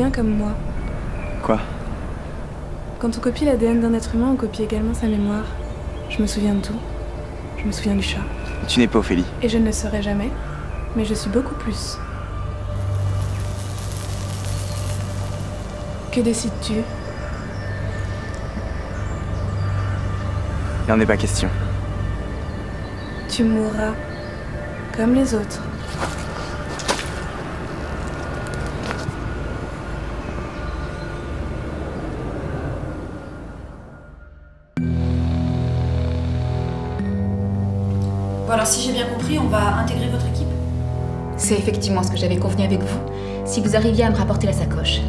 bien comme moi. Quoi? Quand on copie l'ADN d'un être humain, on copie également sa mémoire. Je me souviens de tout. Je me souviens du chat. Tu n'es pas Ophélie. Et je ne le serai jamais, mais je suis beaucoup plus. Que décides-tu? Il n'en est pas question. Tu mourras, comme les autres. Bon alors si j'ai bien compris, on va intégrer votre équipe? C'est effectivement ce que j'avais convenu avec vous, si vous arriviez à me rapporter la sacoche.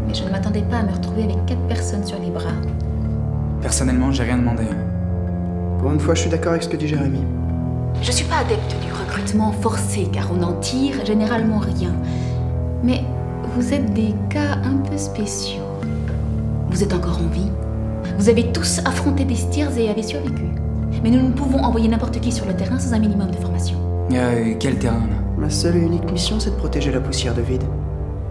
Mais je ne m'attendais pas à me retrouver avec 4 personnes sur les bras. Personnellement, j'ai rien demandé. Pour une fois, je suis d'accord avec ce que dit Jérémy. Je suis pas adepte du recrutement forcé, car on n'en tire généralement rien. Mais vous êtes des cas un peu spéciaux. Vous êtes encore en vie. Vous avez tous affronté des Steers et avez survécu. Mais nous ne pouvons envoyer n'importe qui sur le terrain sans un minimum de formation. Quel terrain, là? Ma seule et unique mission, c'est de protéger la poussière de vide.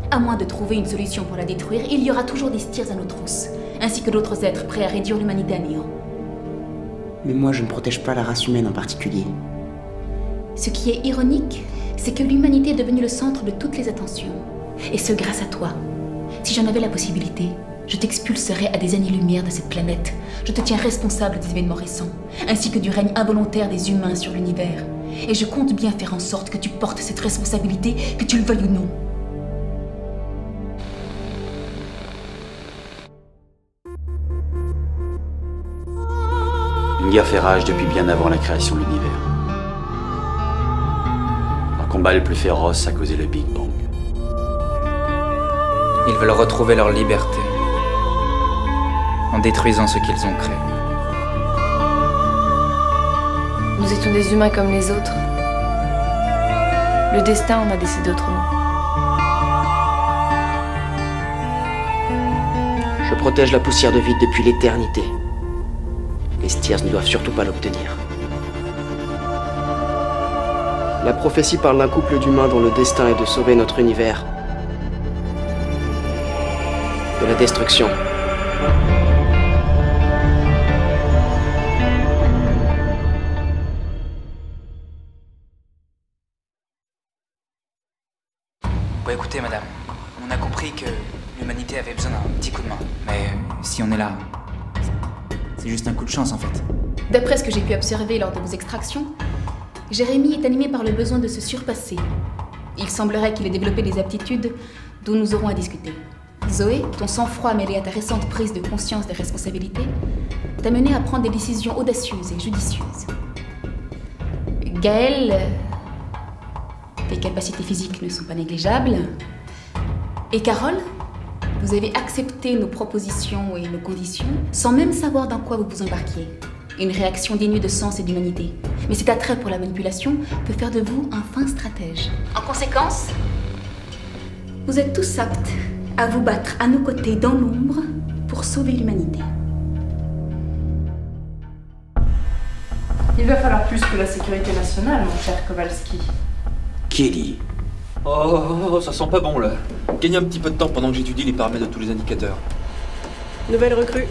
À moins de trouver une solution pour la détruire, il y aura toujours des Steers à nos trousses, ainsi que d'autres êtres prêts à réduire l'humanité à néant. Mais moi, je ne protège pas la race humaine en particulier. Ce qui est ironique, c'est que l'humanité est devenue le centre de toutes les attentions. Et ce, grâce à toi. Si j'en avais la possibilité, je t'expulserais à des années-lumière de cette planète. Je te tiens responsable des événements récents, ainsi que du règne involontaire des humains sur l'univers. Et je compte bien faire en sorte que tu portes cette responsabilité, que tu le veuilles ou non. Une guerre fait rage depuis bien avant la création de l'univers. Un combat le plus féroce a causé le Big Bang. Ils veulent retrouver leur liberté en détruisant ce qu'ils ont créé. Nous étions des humains comme les autres. Le destin en a décidé autrement. Je protège la poussière de vide depuis l'éternité. Les Steers ne doivent surtout pas l'obtenir. La prophétie parle d'un couple d'humains dont le destin est de sauver notre univers de la destruction. Bon, écoutez, madame, on a compris que l'humanité avait besoin d'un petit coup de main. Mais si on est là, c'est juste un coup de chance, en fait. D'après ce que j'ai pu observer lors de vos extractions, Jérémy est animé par le besoin de se surpasser. Il semblerait qu'il ait développé des aptitudes dont nous aurons à discuter. Zoé, ton sang-froid mêlé à ta récente prise de conscience des responsabilités t'a mené à prendre des décisions audacieuses et judicieuses. Gaël, tes capacités physiques ne sont pas négligeables. Et Carole, vous avez accepté nos propositions et nos conditions sans même savoir dans quoi vous vous embarquiez. Une réaction dénuée de sens et d'humanité. Mais cet attrait pour la manipulation peut faire de vous un fin stratège. En conséquence, vous êtes tous aptes à vous battre à nos côtés dans l'ombre pour sauver l'humanité. Il va falloir plus que la sécurité nationale, mon cher Kowalski. Kelly. Oh, ça sent pas bon là. Gagne un petit peu de temps pendant que j'étudie les paramètres de tous les indicateurs. Nouvelle recrue.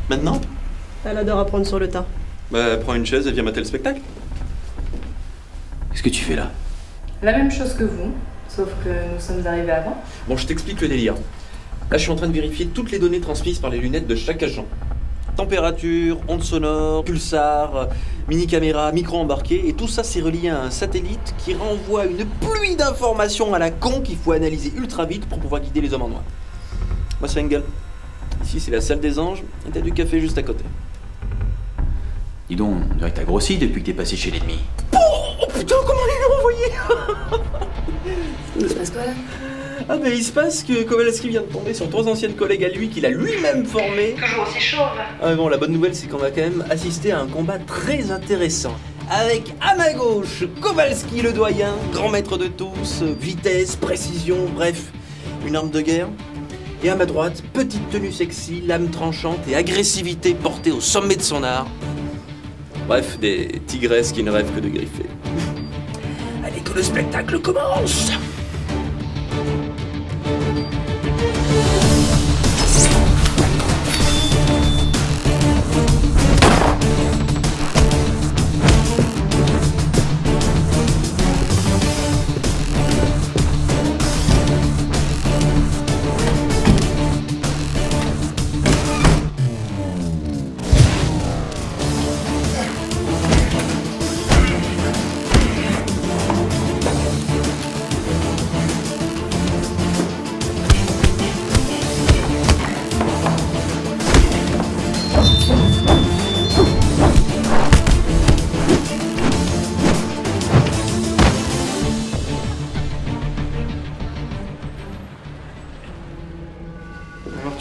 Maintenant? Elle adore apprendre sur le tas. Bah, prends une chaise et viens mater le spectacle. Qu'est-ce que tu fais là? La même chose que vous, sauf que nous sommes arrivés avant. Bon, je t'explique le délire. Là, je suis en train de vérifier toutes les données transmises par les lunettes de chaque agent. Température, ondes sonores, pulsars, mini-caméra, micro embarqué, et tout ça c'est relié à un satellite qui renvoie une pluie d'informations à la con qu'il faut analyser ultra vite pour pouvoir guider les hommes en noir. Moi c'est Engel. Ici c'est la salle des anges, et t'as du café juste à côté. Dis donc, on dirait que t'as grossi depuis que t'es passé chez l'ennemi. Oh putain, comment ils l'ont envoyé? Il se passe quoi là? Ah ben il se passe que Kowalski vient de tomber sur 3 anciennes collègues à lui qu'il a lui-même formées. Toujours aussi chauve. Ah mais bon, la bonne nouvelle c'est qu'on va quand même assister à un combat très intéressant. Avec à ma gauche, Kowalski le doyen, grand maître de tous, vitesse, précision, bref, une arme de guerre. Et à ma droite, petite tenue sexy, lame tranchante et agressivité portée au sommet de son art. Bref, des tigresses qui ne rêvent que de griffer. Allez, que le spectacle commence!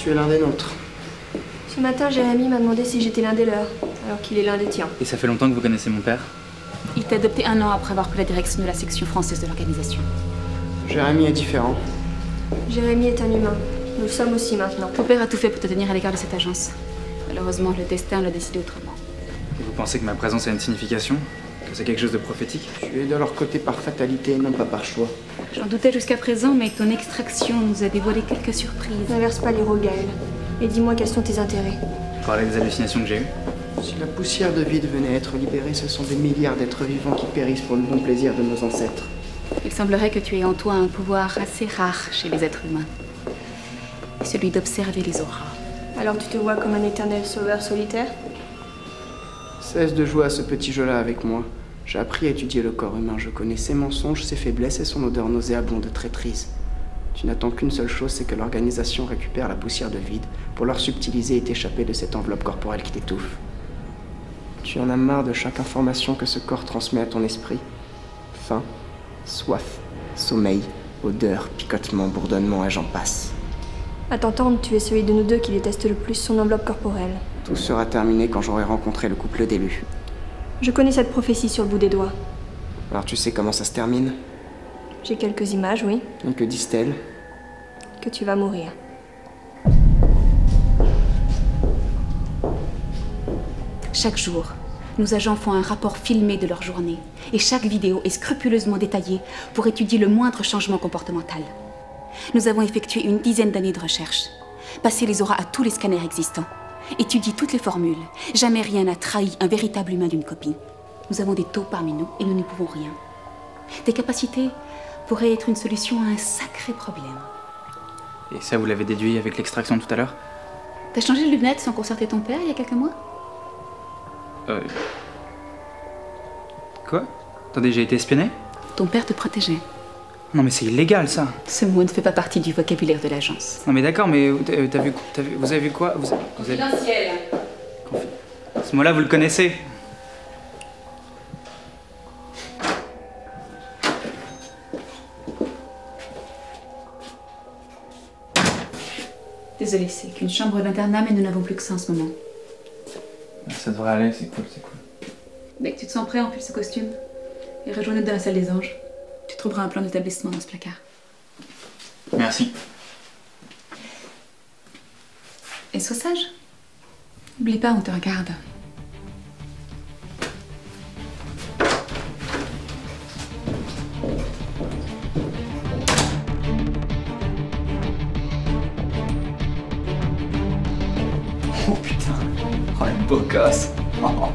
Tu es l'un des nôtres. Ce matin, Jérémy m'a demandé si j'étais l'un des leurs, alors qu'il est l'un des tiens. Et ça fait longtemps que vous connaissez mon père? Il t'a adopté 1 an après avoir pris la direction de la section française de l'organisation. Jérémy est différent. Jérémy est un humain. Nous le sommes aussi maintenant. Ton père a tout fait pour te tenir à l'écart de cette agence. Malheureusement, le destin l'a décidé autrement. Et vous pensez que ma présence a une signification? Que c'est quelque chose de prophétique? Tu es de leur côté par fatalité, non pas par choix. J'en doutais jusqu'à présent, mais ton extraction nous a dévoilé quelques surprises. N'inverse pas les rôles, Gaël. Et dis-moi quels sont tes intérêts. Parler des hallucinations que j'ai eues? Si la poussière de vide venait être libérée, ce sont des milliards d'êtres vivants qui périssent pour le bon plaisir de nos ancêtres. Il semblerait que tu aies en toi un pouvoir assez rare chez les êtres humains. Celui d'observer les auras. Alors tu te vois comme un éternel sauveur solitaire? Cesse de jouer à ce petit jeu-là avec moi. J'ai appris à étudier le corps humain. Je connais ses mensonges, ses faiblesses et son odeur nauséabonde de traîtrise. Tu n'attends qu'une seule chose, c'est que l'organisation récupère la poussière de vide pour leur subtiliser et t'échapper de cette enveloppe corporelle qui t'étouffe. Tu en as marre de chaque information que ce corps transmet à ton esprit. Faim, soif, sommeil, odeur, picotement, bourdonnement et j'en passe. À t'entendre, tu es celui de nous deux qui déteste le plus son enveloppe corporelle. Tout sera terminé quand j'aurai rencontré le couple d'élus. Je connais cette prophétie sur le bout des doigts. Alors tu sais comment ça se termine? J'ai quelques images, oui. Et que disent-elles? Que tu vas mourir. Chaque jour, nos agents font un rapport filmé de leur journée. Et chaque vidéo est scrupuleusement détaillée pour étudier le moindre changement comportemental. Nous avons effectué une 10aine d'années de recherche. Passé les auras à tous les scanners existants. Étudié toutes les formules. Jamais rien n'a trahi un véritable humain d'une copie. Nous avons des taupes parmi nous et nous n'y pouvons rien. Tes capacités pourraient être une solution à un sacré problème. Et ça, vous l'avez déduit avec l'extraction tout à l'heure? T'as changé de lunettes sans concerter ton père il y a quelques mois? Quoi? Attendez, j'ai été espionné? Ton père te protégeait. Non mais c'est illégal ça. Ce mot ne fait pas partie du vocabulaire de l'agence. Non mais d'accord, mais vous avez vu quoi? Vous avez... Confidentiel. Ce mot-là, vous le connaissez? Désolée, c'est qu'une chambre d'internat, mais nous n'avons plus que ça en ce moment. Ça devrait aller, c'est cool, c'est cool. Dès que tu te sens prêt, enfile ce costume et rejoins-nous dans la salle des anges. Tu trouveras un plan d'établissement dans ce placard. Merci. Et sois sage. N'oublie pas, on te regarde. Oh putain, oh le beau gosse. Oh.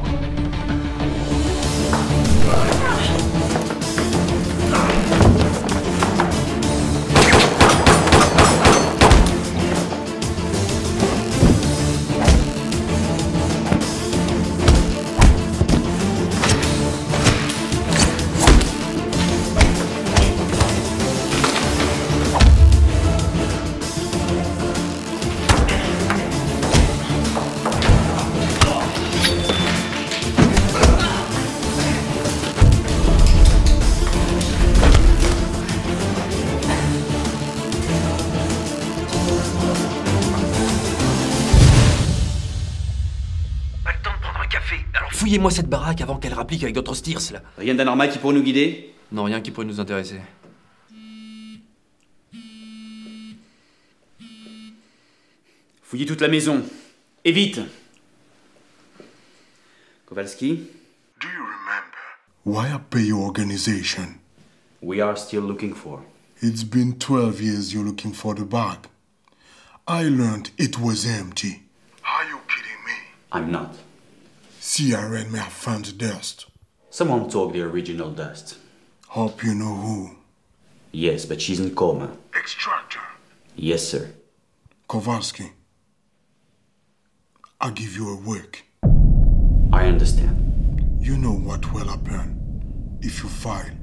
Fouillez-moi cette baraque avant qu'elle rapplique avec d'autres Stirs, là. Rien d'anormal qui pourrait nous guider? Non, rien qui pourrait nous intéresser. Fouillez toute la maison. Et vite. Kowalski? Do you remember why I pay your organization? We are still looking for. It's been 12 years you're looking for the bag. I learned it was empty. Are you kidding me? I'm not. CRN may have found the dust. Someone took the original dust. Hope you know who. Yes, but she's in coma. Extractor. Yes, sir. Kowalski. I'll give you a work. I understand. You know what will happen if you file